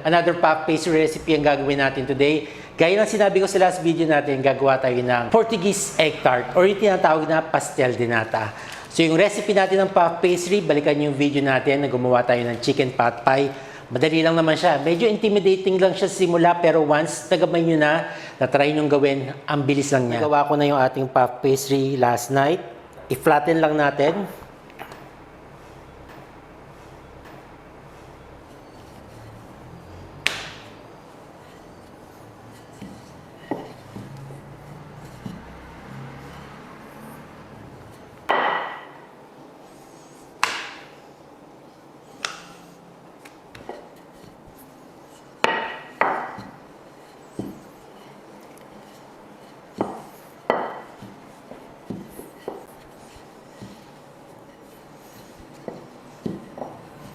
another puff pastry recipe ang gagawin natin today. Gaya ng sinabi ko sa last video natin, gagawa tayo ng Portuguese egg tart or yung tinatawag na pastel de nata. So yung recipe natin ng puff pastry, balikan yung video natin na gumawa tayo ng chicken pot pie. Madali lang naman siya. Medyo intimidating lang siya sa simula, pero once nagamay nyo na try nyo gawin, ang bilis lang niya. Nagawa ko na yung ating puff pastry last night. I-flatten lang natin.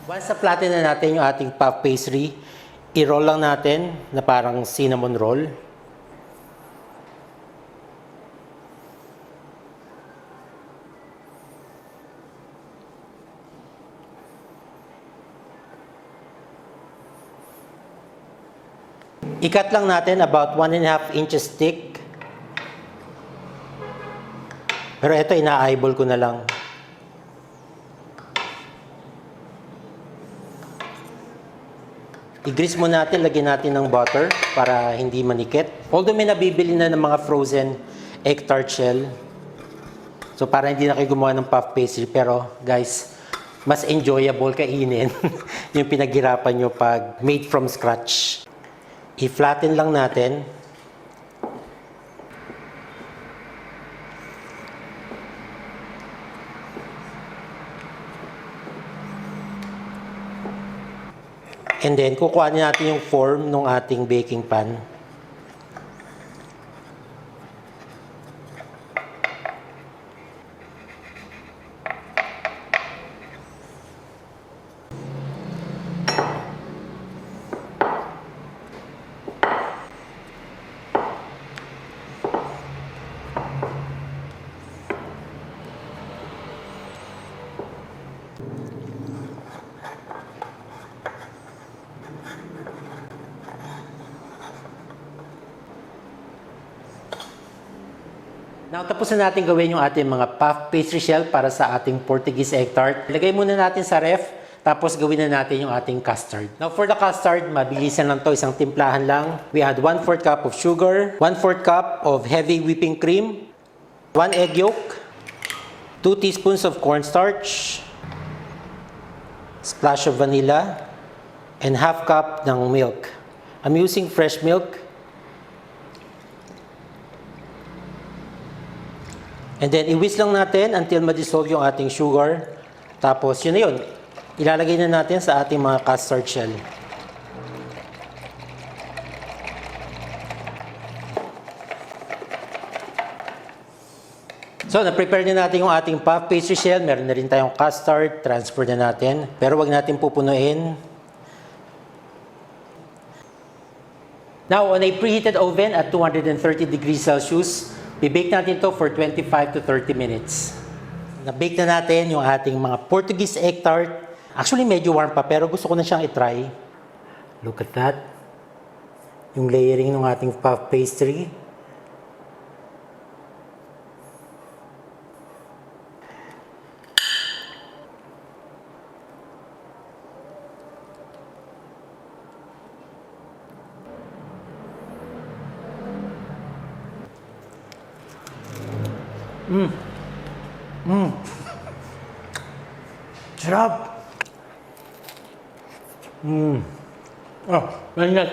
Once na-flatten na natin yung ating puff pastry, i-roll lang natin na parang cinnamon roll. I-cut lang natin about 1.5 inches thick. Pero ito, ina-eyeball ko na lang. I-grease mo natin, lagyan natin ng butter para hindi manikit. Although may nabibili na ng mga frozen egg tart shell. So para hindi na kayo gumawa ng puff pastry. Pero guys, mas enjoyable kainin yung pinaghirapan nyo pag made from scratch. I-flatten lang natin. And then, kukuha natin yung form ng ating baking pan. Now, tapos na natin gawin yung ating mga puff pastry shell para sa ating Portuguese egg tart. Ilagay muna natin sa ref, tapos gawin na natin yung ating custard. Now, for the custard, mabilisan lang to, isang timplahan lang. We add 1/4 cup of sugar, 1/4 cup of heavy whipping cream, 1 egg yolk, 2 teaspoons of cornstarch, splash of vanilla, and half cup ng milk. I'm using fresh milk. And then, i-whisk lang natin until ma-dissolve yung ating sugar. Tapos, yun na yun. Ilalagay na natin sa ating mga custard shell. So, na-prepare na natin yung ating puff pastry shell. Meron na rin tayong custard. Transfer na natin. Pero wag natin pupunuin. Now, on a preheated oven at 230 degrees Celsius, i-bake natin to for 25 to 30 minutes. Na-bake na natin yung ating mga Portuguese egg tart. Actually, medyo warm pa, pero gusto ko na siyang i-try. Look at that. Yung layering ng ating puff pastry. Sarap! Oh, maingat.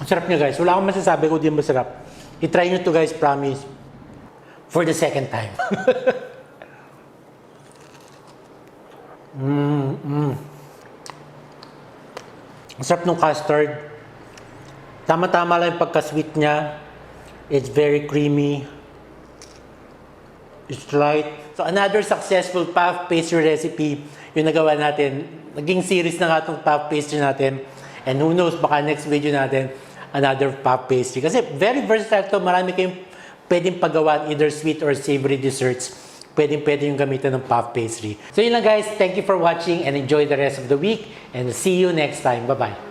Ang sarap niya, guys. Wala akong masasabi kung di masarap. I-try nyo to, guys, promise. For the second time. Ang sarap ng custard. Tama-tama lang yung pagka-sweet niya. It's very creamy. It's light. So another successful puff pastry recipe yung nagawa natin. Naging series na nga itong puff pastry natin. And who knows, baka next video natin, another puff pastry. Kasi very versatile to. Marami kayong pwedeng paggawa, either sweet or savory desserts. pwedeng-pwede yung gamitan ng puff pastry. So yun lang guys, thank you for watching and enjoy the rest of the week and see you next time. Bye-bye!